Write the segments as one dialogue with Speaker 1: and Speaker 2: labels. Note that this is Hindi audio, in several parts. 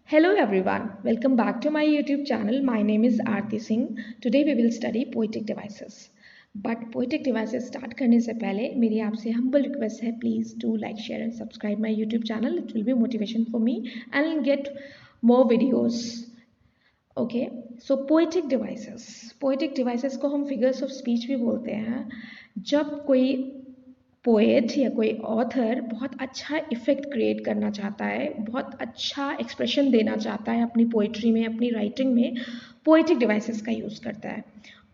Speaker 1: Hello everyone, welcome back to my YouTube channel. My name is Aarti Singh. Today we will study poetic devices. But poetic devices start करने से पहले मेरी आपसे humble request है, please do like, share and subscribe my YouTube channel. It will be motivation for me and I'll get more videos. Okay, so poetic devices. Poetic devices को हम figures of speech भी बोलते हैं. जब कोई पोएट या कोई ऑथर बहुत अच्छा इफ़ेक्ट क्रिएट करना चाहता है, बहुत अच्छा एक्सप्रेशन देना चाहता है अपनी पोइट्री में, अपनी राइटिंग में, पोएटिक डिवाइसेस का यूज़ करता है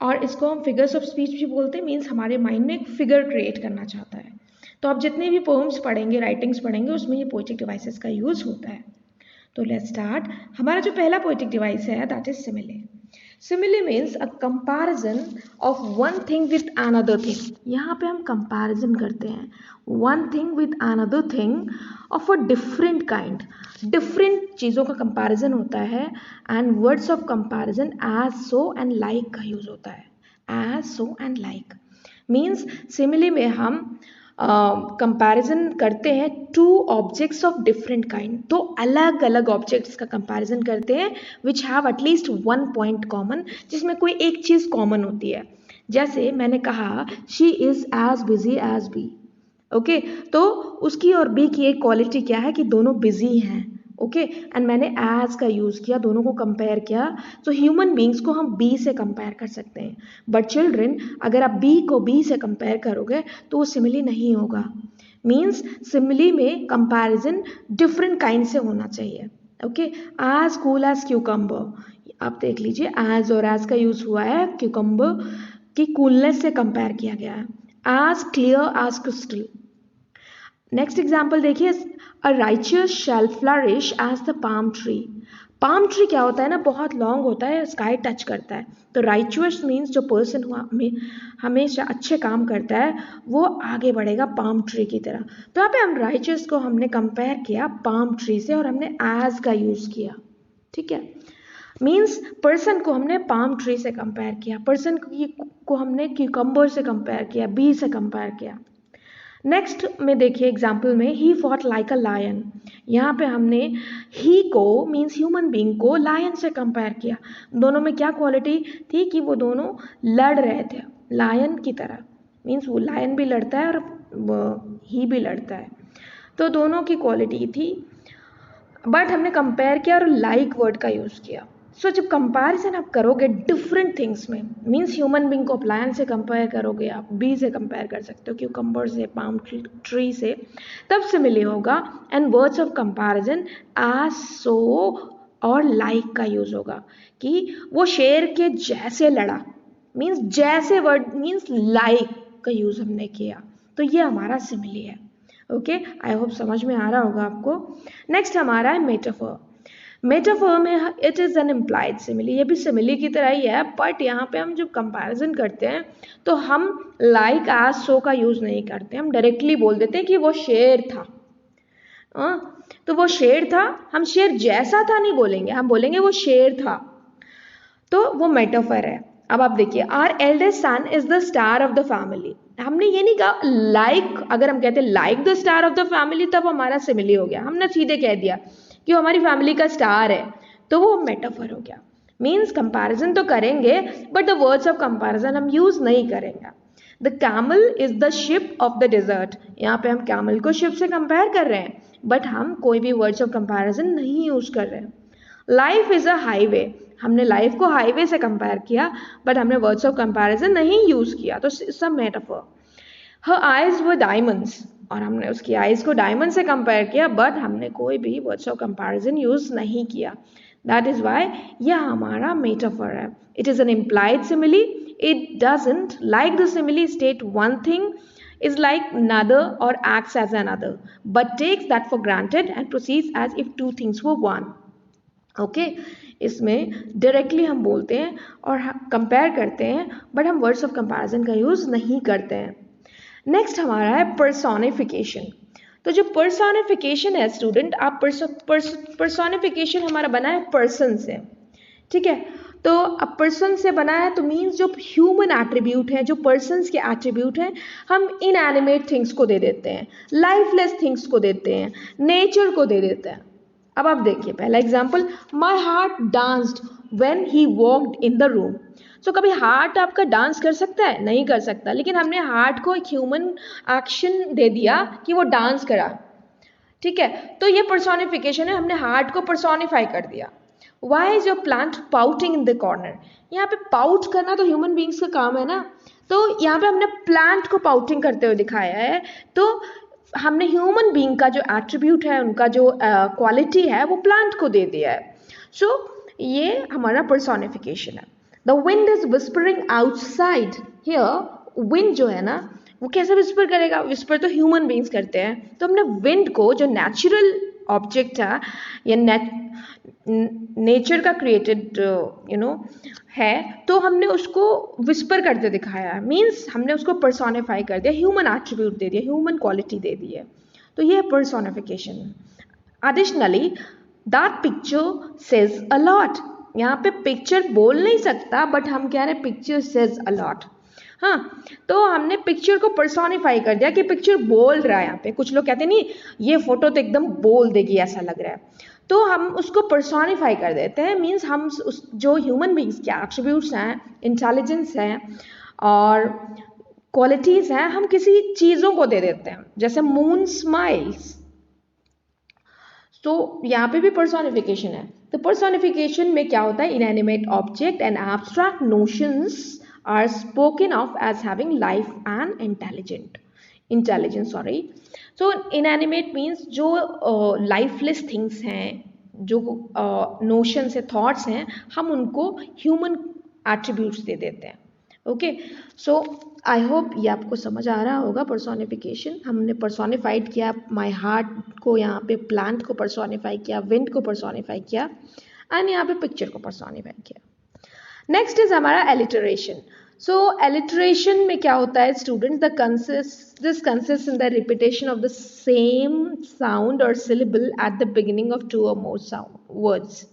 Speaker 1: और इसको हम फिगर्स ऑफ स्पीच भी बोलते हैं। मीन्स हमारे माइंड में एक फिगर क्रिएट करना चाहता है। तो आप जितने भी पोम्स पढ़ेंगे, राइटिंग्स पढ़ेंगे, उसमें ये पोएटिक डिवाइसेस का यूज़ होता है। तो लेट्स स्टार्ट। हमारा जो पहला पोएटिक डिवाइस है that is सिमिले। Simile means a comparison of one thing with another thing. यहाँ पे हम comparison करते हैं one thing with another thing of a different kind. Different चीज़ों का comparison होता है and words of comparison as, so and like का use होता है. As, so and like means simile में हम कंपैरिजन करते हैं two objects of different kind. तो अलग अलग ऑब्जेक्ट्स का कंपैरिजन करते हैं which have at least one point common, जिसमें कोई एक चीज़ कॉमन होती है। जैसे मैंने कहा she is as busy as bee. Okay, तो उसकी और बी की एक क्वालिटी क्या है कि दोनों बिजी हैं। ओके, एंड मैंने एज का यूज़ किया, दोनों को कंपेयर किया। तो ह्यूमन बींग्स को हम बी से कंपेयर कर सकते हैं, बट चिल्ड्रन अगर आप बी को बी से कंपेयर करोगे तो वो सिमिली नहीं होगा। मीन्स सिमिली में कंपैरिजन डिफरेंट काइंड से होना चाहिए। Okay, as cool as cucumber, आप देख लीजिए एज और एज का यूज़ हुआ है, क्यूकम्बर की कूलनेस से कंपेयर किया गया है। As clear as crystal. Next example देखिए, a righteous shall flourish as the palm tree. Palm tree क्या होता है ना, बहुत लॉन्ग होता है, स्काई टच करता है। तो राइचियस मीन्स जो पर्सन हुआ हमेशा अच्छे काम करता है वो आगे बढ़ेगा पाम ट्री की तरह। तो यहाँ पे हम राइचियस को हमने कंपेयर किया पाम ट्री से और हमने एज का यूज़ किया। ठीक है, मीन्स पर्सन को हमने पाम ट्री से कंपेयर किया, पर्सन को हमने क्यूकम्बर से कंपेयर किया, बी से कंपेयर किया। नेक्स्ट में देखिए एग्जाम्पल में ही फॉट लाइक अ लायन। यहाँ पे हमने ही को मीन्स ह्यूमन बींग को लायन से कंपेयर किया। दोनों में क्या क्वालिटी थी कि वो दोनों लड़ रहे थे लायन की तरह। मीन्स वो लायन भी लड़ता है और ही भी लड़ता है, तो दोनों की क्वालिटी थी, बट हमने कंपेयर किया और लाइक वर्ड का यूज़ किया। सो जब कंपैरिजन आप करोगे डिफरेंट थिंग्स में, मीन्स ह्यूमन बींग को लायन से कंपेयर करोगे, आप बी से कंपेयर कर सकते हो, क्यूकम्बर से, पाम ट्री से, तब से मिले होगा। And words of comparison as, so और लाइक का यूज़ होगा कि वो शेर के जैसे लड़ा, मीन्स जैसे वर्ड मीन्स लाइक का यूज़ हमने किया। तो ये हमारा सिमिली है। ओके, आई होप समझ में आ रहा होगा आपको। नेक्स्ट हमारा है मेटाफर। मेटाफर में it is an implied simile. ये भी सिमिली की तरह ही है, बट यहाँ पे हम जब कंपैरिजन करते हैं तो हम लाइक एज, सो का यूज़ नहीं करते, हम डायरेक्टली बोल देते हैं कि वो शेर था। तो वो शेर था, हम शेर जैसा था नहीं बोलेंगे, हम बोलेंगे वो शेर था। तो वो मेटाफर है। अब आप देखिए, our eldest son is the star of the family. हमने ये नहीं कहा लाइक, अगर हम कहते like the star of the family तब हमारा सिमिली हो गया। हमने सीधे कह दिया कि हमारी फैमिली का स्टार है, तो वो मेटाफर हो गया। मीन्स कंपैरिजन तो करेंगे but the words of comparison हम यूज नहीं करेंगे। The camel is the ship of the desert. यहाँ पे हम कैमल को शिप से कंपेयर कर रहे हैं, बट हम कोई भी वर्ड्स ऑफ कंपैरिजन नहीं यूज कर रहे हैं। लाइफ इज अ हाईवे, हमने लाइफ को हाईवे से कंपेयर किया, बट हमने वर्ड्स ऑफ कंपैरिजन नहीं यूज किया, तो सब metaphor. Her eyes were diamonds, और हमने उसकी आइज को डायमंड से कंपेयर किया, बट हमने कोई भी वर्ड्स ऑफ कंपैरिजन यूज नहीं किया। दैट इज वाई यह हमारा मेटाफर है। It is an implied simile. It doesn't like the simile state one thing is like another or acts as another, but takes that for granted and proceeds as if two things were one. Okay, इसमें डायरेक्टली हम बोलते हैं और कंपेयर करते हैं, बट हम वर्ड्स ऑफ कंपैरिजन का यूज़ नहीं करते हैं। नेक्स्ट हमारा है पर्सोनिफिकेशन। तो जो पर्सोनिफिकेशन है स्टूडेंट, आप पर्सोनिफिकेशन हमारा बना है पर्सन से। ठीक है, तो अब पर्सन से बना है तो मीन्स जो ह्यूमन एट्रीब्यूट हैं, जो पर्सन्स के एट्रीब्यूट हैं, हम इनएनिमेट थिंग्स को दे देते हैं, लाइफलेस थिंग्स को देते हैं, नेचर को दे देते हैं। अब आप देखिए पहला example, my heart danced when he walked in the room. So कभी हार्ट आपका डांस कर सकता है? नहीं कर सकता, लेकिन हमने हार्ट को एक ह्यूमन एक्शन दे दिया कि वो डांस करा, ठीक है, तो ये पर्सोनिफिकेशन है, हमने हार्ट को पर्सोनिफाई कर दिया। Why is your plant pouting in the corner? यहाँ पे पाउट करना तो ह्यूमन बींग्स का काम है ना, तो यहाँ पे हमने प्लांट को पाउटिंग करते हुए दिखाया है, तो हमने ह्यूमन बींग का जो एट्रीब्यूट है, उनका जो क्वालिटी है, वो प्लांट को दे दिया है। सो ये हमारा पर्सोनिफिकेशन है। The wind is whispering outside. Here wind जो है ना, वो कैसे विस्पर करेगा? विस्पर तो ह्यूमन बींग्स करते हैं, तो हमने विंड को जो नेचुरल ऑब्जेक्ट था या नेचर का क्रिएटेड है, तो हमने उसको विस्पर करते दिखाया, मीन्स हमने उसको पर्सोनिफाई कर दिया, ह्यूमन एट्रीब्यूट दे दिया, ह्यूमन क्वालिटी दे दी है, तो ये है personification. Additionally that picture says a lot. यहाँ पे पिक्चर बोल नहीं सकता, बट हम कह रहे हैं पिक्चर सेज अ लॉट। हाँ, तो हमने पिक्चर को पर्सोनिफाई कर दिया कि पिक्चर बोल रहा है। यहाँ पे कुछ लोग कहते नहीं ये फोटो तो एकदम बोल देगी ऐसा लग रहा है, तो हम उसको पर्सोनिफाई कर देते हैं, मीन्स हम उस जो ह्यूमन बींग्स के एट्रीब्यूट्स हैं, इंटेलिजेंस हैं और क्वालिटीज़ हैं, हम किसी चीज़ों को दे देते हैं, जैसे मून स्माइल्स, तो यहाँ पे भी पर्सोनिफिकेशन है। तो पर्सोनिफिकेशन में क्या होता है, inanimate object and abstract notions are spoken of as having life and intelligence. So inanimate means जो lifeless things हैं, जो notions है, thoughts हैं, हम उनको human attributes दे देते हैं। ओके, सो आई होप ये आपको समझ आ रहा होगा। पर्सोनिफिकेशन हमने पर्सोनिफाइड किया, माई हार्ट को यहाँ पे प्लांट को पर्सोनिफाई किया, विंड को पर्सोनिफाई किया, एंड यहाँ पे पिक्चर को पर्सोनिफाई किया। नेक्स्ट इज हमारा एलिटरेशन। सो एलिटरेशन में क्या होता है students, this consist in the repetition of the same sound और syllable at the beginning of 2 or more words.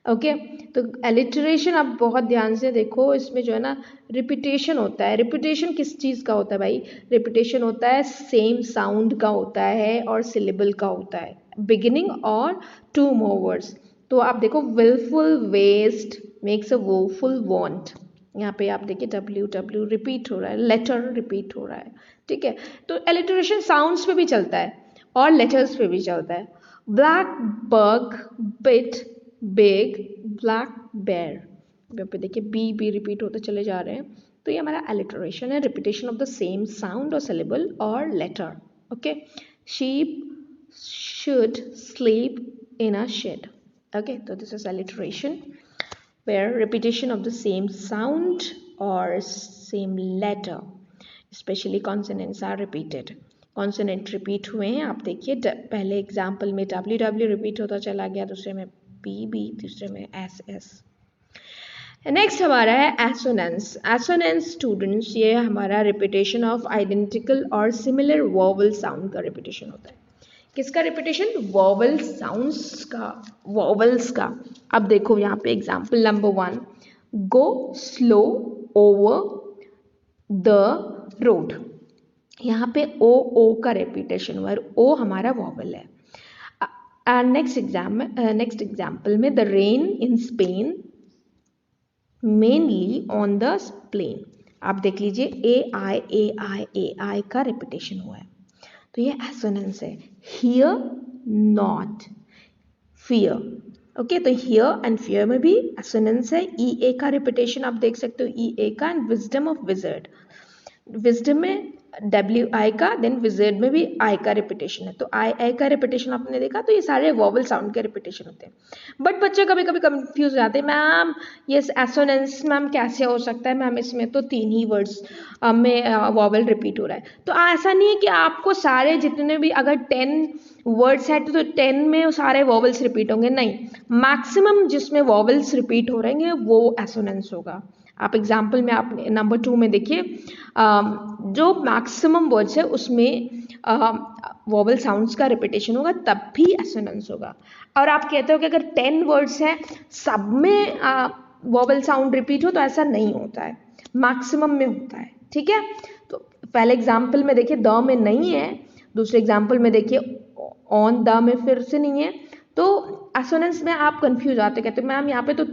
Speaker 1: Okay, तो एलिटरेशन आप बहुत ध्यान से देखो, इसमें जो है ना रिपीटेशन होता है। रिपीटेशन किस चीज़ का होता है भाई? रिपीटेशन होता है सेम साउंड का होता है और सिलेबल का होता है, बिगिनिंग और 2 more वर्ड्स। तो आप देखो, wilful waste makes a woeful want, यहाँ पे आप देखिए WW रिपीट हो रहा है, लेटर रिपीट हो रहा है, ठीक है। तो एलिटरेशन साउंड्स पे भी चलता है और लेटर्स पे भी चलता है। Black bug bit big black bear, यहाँ पे देखिए बी रिपीट होते चले जा रहे हैं, तो ये हमारा एलिटरेशन है, repetition of the same sound और सिलेबल और letter. Okay, sheep should sleep in a shed. Okay, so this is alliteration where repetition of the same sound or same letter, especially consonants are repeated. Consonant repeat हुए हैं, आप देखिए पहले एग्जाम्पल में WW रिपीट होता चला गया, दूसरे में BB, तीसरे में SS। नेक्स्ट हमारा है एसोनेंस। एसोनेंस स्टूडेंट्स, ये हमारा रिपीटेशन ऑफ आइडेंटिकल और सिमिलर वोवल साउंड का रिपीटेशन होता है। किसका रिपीटेशन? वोवल साउंड्स का, वोवल्स का। अब देखो यहाँ पे example number 1, go slow over the road, यहाँ पे ओ का रिपीटेशन हुआ, ओ हमारा वोवल है। एंड नेक्स्ट एग्जाम्पल में the rain in Spain mainly on the plain, आप देख लीजिए AI का रिपीटेशन हुआ है, तो ये एसोनेंस है। हियर नॉट फियर, ओके, तो हियर एंड फियर में भी एसोनेंस है। EA का रिपीटेशन आप देख सकते हो, EA का। And wisdom of wizard, wisdom में WI का, देन विजर्ड में भी I का रिपीटेशन है, तो I का रिपीटेशन आपने देखा, तो ये सारे वोवल साउंड के रिपीटेशन होते हैं। बट बच्चे कभी कभी कंफ्यूज हो जाते हैं, मैम ये एसोनेंस मैम कैसे हो सकता है मैम, इसमें तो 3 ही वर्ड्स में वोवल रिपीट हो रहा है। तो ऐसा नहीं है कि आपको सारे जितने भी अगर 10 वर्ड्स है तो 10 में सारे वोवल्स रिपीट होंगे, नहीं, मैक्सिमम जिसमें वोवल्स रिपीट हो रहेंगे वो एसोनेंस होगा। आप एग्जाम्पल में आप नंबर 2 में देखिए, जो मैक्सिमम वर्ड्स है उसमें वोवल साउंड्स का रिपीटेशन होगा, तब भी एसोनेंस होगा। और आप कहते हो कि अगर 10 वर्ड्स हैं सब में वोवल साउंड रिपीट हो, तो ऐसा नहीं होता है, मैक्सिमम में होता है, ठीक है। तो पहले एग्जाम्पल में देखिए द में नहीं है, दूसरे एग्जाम्पल में देखिए ऑन द में फिर से नहीं है, तो एसोनेंस में आप कंफ्यूज आते, कहते मैम यहाँ पे तो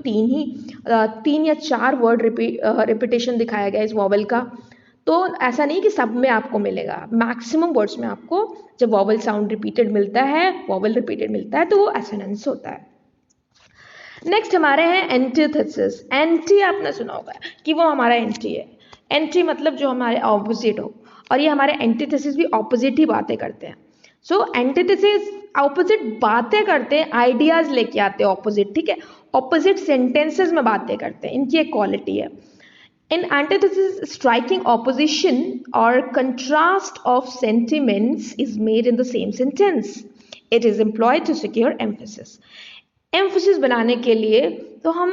Speaker 1: 3 या 4 वर्ड रिपीटेशन दिखाया गया इस वॉवल का। तो ऐसा नहीं कि सब में आपको मिलेगा, मैक्सिमम वर्ड्स में आपको जब वॉवल साउंड रिपीटेड मिलता है, वॉवल रिपीटेड मिलता है, तो वो एसोनेंस होता है। नेक्स्ट हमारे हैं एंटीथेसिस। एंटी आपने सुना होगा कि वो हमारा एंटी है। एंटी मतलब जो हमारे ऑपोजिट हो, और ये हमारे एंटीथेसिस भी ऑपोजिट ही बातें करते हैं। सो एंटीथेसिस ऑपोजिट बातें करते हैं, आइडियाज लेके आते हैं ऑपोजिट, ठीक है, ऑपोजिट सेंटेंसेस में बातें करते हैं, इनकी एक क्वालिटी है। In antithesis, striking opposition or contrast of sentiments is made in the same sentence. It is employed to secure emphasis. Emphasis बनाने के लिए तो हम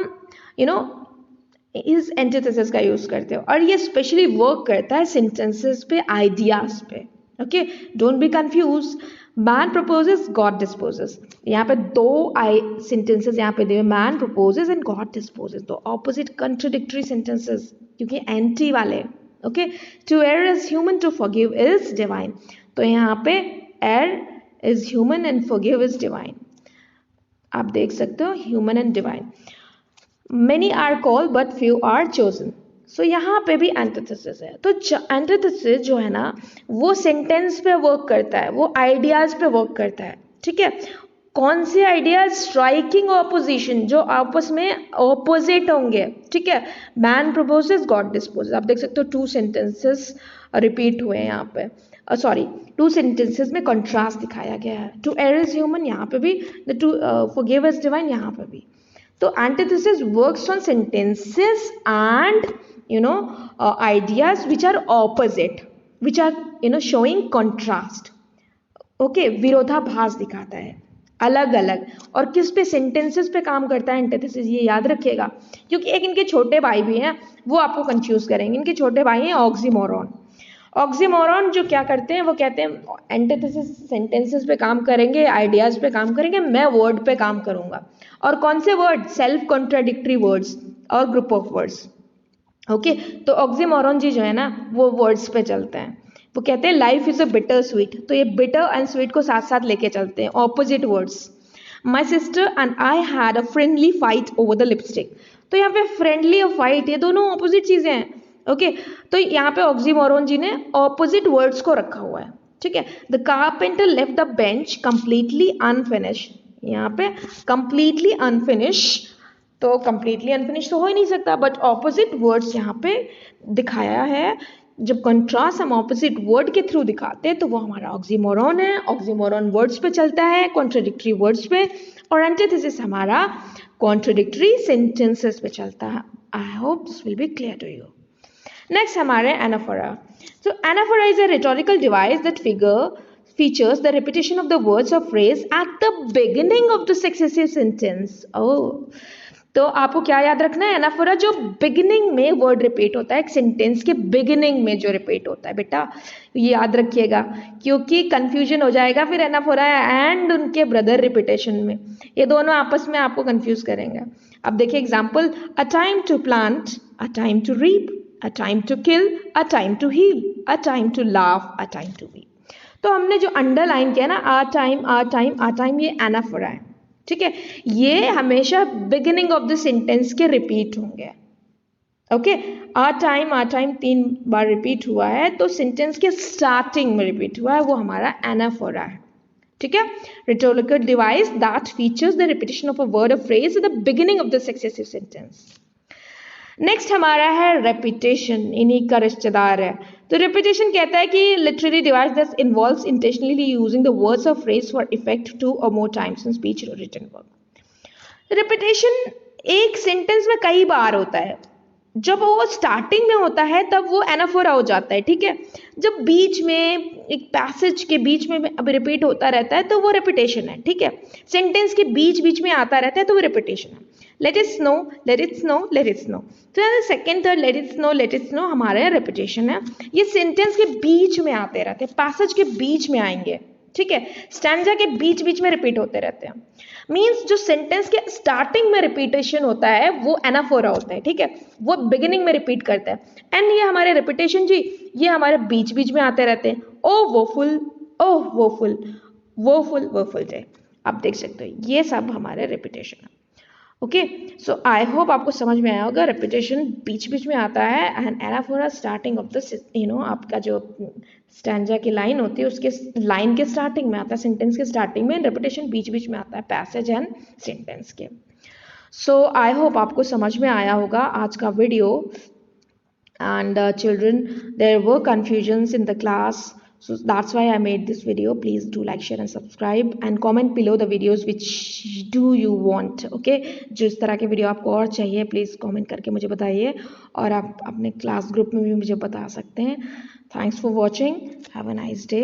Speaker 1: इस एंटीथेसिस का यूज करते हो, और ये स्पेशली वर्क करता है सेंटेंसेस पे, आइडियाज पे। Okay, don't be confuse. Man proposes, God disposes. यहाँ पे 2 सेंटेंसेस यहाँ पे दिए, man proposes and God disposes, दो ऑपोजिट कंट्राडिक्टरी सेंटेंसेस, क्योंकि एंटी वाले। Okay, to err is human, to forgive is divine. तो यहाँ पे err is human and forgive is divine, आप देख सकते हो, human and divine. Many are called but few are chosen. So यहाँ पे भी एंटीथेसिस है। तो एंटीथेसिस जो है ना, वो सेंटेंस पे वर्क करता है, वो आइडियाज पे वर्क करता है, ठीक है। कौन से आइडियाज? स्ट्राइकिंग ऑपोजिशन, जो आपस में ऑपोजिट होंगे, ठीक है। मैन प्रपोजेस, गॉड डिस्पोजेस, आप देख सकते हो 2 सेंटेंसेस रिपीट हुए हैं यहाँ पे, सॉरी 2 सेंटेंसेस में कंट्रास्ट दिखाया गया है। टू एयर इज ह्यूमन यहाँ पे भी, the two forgive is divine यहाँ पे भी। तो antithesis works on sentences and ideas which are opposite, which are showing contrast. Okay, विरोधाभास दिखाता है, अलग अलग। और किस पे? सेंटेंसेस पे काम करता है एंटीथेसिस, ये याद रखिएगा, क्योंकि एक इनके छोटे भाई भी हैं, वो आपको कंफ्यूज करेंगे। इनके छोटे भाई हैं ऑक्सीमोरॉन। ऑक्सीमोरॉन जो क्या करते हैं, वो कहते हैं एंटीथेसिस सेंटेंसेस पे काम करेंगे, आइडियाज पे काम करेंगे, मैं वर्ड पे काम करूंगा। और कौन से वर्ड? सेल्फ कॉन्ट्राडिक्टरी वर्ड्स और ग्रुप ऑफ वर्ड्स। ओके, तो ऑक्सीमोरॉन जी जो है ना, वो वर्ड्स पे चलते हैं। वो कहते हैं life is a bitter sweet, तो ये बिटर एंड स्वीट को साथ साथ लेके चलते हैं, opposite words. My sister and I had a friendly fight over the lipstick, तो यहाँ पे फ्रेंडली और फाइट, ये दोनों ऑपोजिट चीजें हैं। ओके, तो यहाँ पे ऑक्सीमोरॉन जी ने ऑपोजिट वर्ड्स को रखा हुआ है, ठीक है। The carpenter left the bench completely unfinished, यहाँ पे कंप्लीटली अनफिनिश, तो कंप्लीटली अनफिनिश तो हो ही नहीं सकता, बट ऑपोजिट वर्ड्स यहाँ पे दिखाया है। जब कंट्रास्ट हम ऑपोजिट वर्ड के थ्रू दिखाते हैं तो वो हमारा ऑक्सीमोरॉन है। ऑक्सीमोरॉन वर्ड्स पे चलता है, कॉन्ट्राडिक्टरी वर्ड्स पे, और एंटीथेसिस हमारा कॉन्ट्राडिक्टरी सेंटेंसेस पे चलता है। I hope this will be clear to you. Next हमारे anaphora. So anaphora is a rhetorical device that features the repetition of the words or phrase at the beginning of the successive sentence. Oh, तो आपको क्या याद रखना है? एनाफोरा जो बिगिनिंग में वर्ड रिपीट होता है, एक सेंटेंस के बिगिनिंग में जो रिपीट होता है, बेटा ये याद रखिएगा, क्योंकि कंफ्यूजन हो जाएगा फिर एनाफोरा एंड उनके ब्रदर रिपीटेशन में, ये दोनों आपस में आपको कंफ्यूज करेंगे। अब देखिए example, a time to plant, a time to reap, a time to kill, a time to heal, a time to laugh, a time to weep। तो हमने जो अंडरलाइन किया ना, a time, ये एनाफोरा है, ठीक है। ये हमेशा बिगिनिंग ऑफ द सेंटेंस के रिपीट होंगे। Okay, a time 3 bar repeat हुआ है, तो सेंटेंस के स्टार्टिंग में रिपीट हुआ है, वो हमारा एनाफोरा है, ठीक है। rhetorical device that features the repetition of a word or phrase at the beginning of the successive sentence। Next हमारा है रेपिटेशन, इन्हीं का रिश्तेदार है। तो रेपिटेशन कहता है कि literary device that involves intentionally using the words और phrase for effect 2 or more times in speech or written work। Repetition एक सेंटेंस में कई बार होता है। जब वो स्टार्टिंग में होता है तब वो एनाफोरा हो जाता है, ठीक है। जब बीच में एक पैसेज के बीच में अब रिपीट होता रहता है तो वो रेपिटेशन है, ठीक है। सेंटेंस के बीच बीच में आता रहता है तो वो रेपिटेशन है। Let it snow, let it snow, let it snow, तो second third let it snow हमारा रेपिटेशन है। ये सेंटेंस के बीच में आते रहते हैं, पैसेज के बीच में आएंगे, ठीक है। स्टैंजा के बीच बीच में रिपीट होते रहते हैं। मीन्स जो सेंटेंस के स्टार्टिंग में रिपीटेशन होता है वो एनाफोरा होता है, ठीक है, वो बिगिनिंग में रिपीट करता है। एंड ये हमारे रिपीटेशन जी, ये हमारे बीच बीच में आते रहते हैं। ओ वो फुल, ओ वो फुल, वो फुल, वो फुल डे। आप देख सकते हो ये सब हमारे रेपिटेशन है। ओके, सो आई होप आपको समझ में आया होगा। रेपिटेशन बीच बीच में आता है and anaphora starting of the आपका जो स्टैंजा की लाइन होती है उसके लाइन के स्टार्टिंग में आता है, सेंटेंस के स्टार्टिंग में। रेपिटेशन बीच बीच में आता है पैसेज एंड सेंटेंस के। सो आई होप आपको समझ में आया होगा आज का video. And children, there were confusions in the class, so that's why I made this video. Please do like, share and subscribe and comment below the videos which do you want. Okay, जिस तरह के वीडियो आपको और चाहिए प्लीज़ कमेंट करके मुझे बताइए, और आप अपने क्लास ग्रुप में भी मुझे बता सकते हैं। Thanks for watching, have a nice day.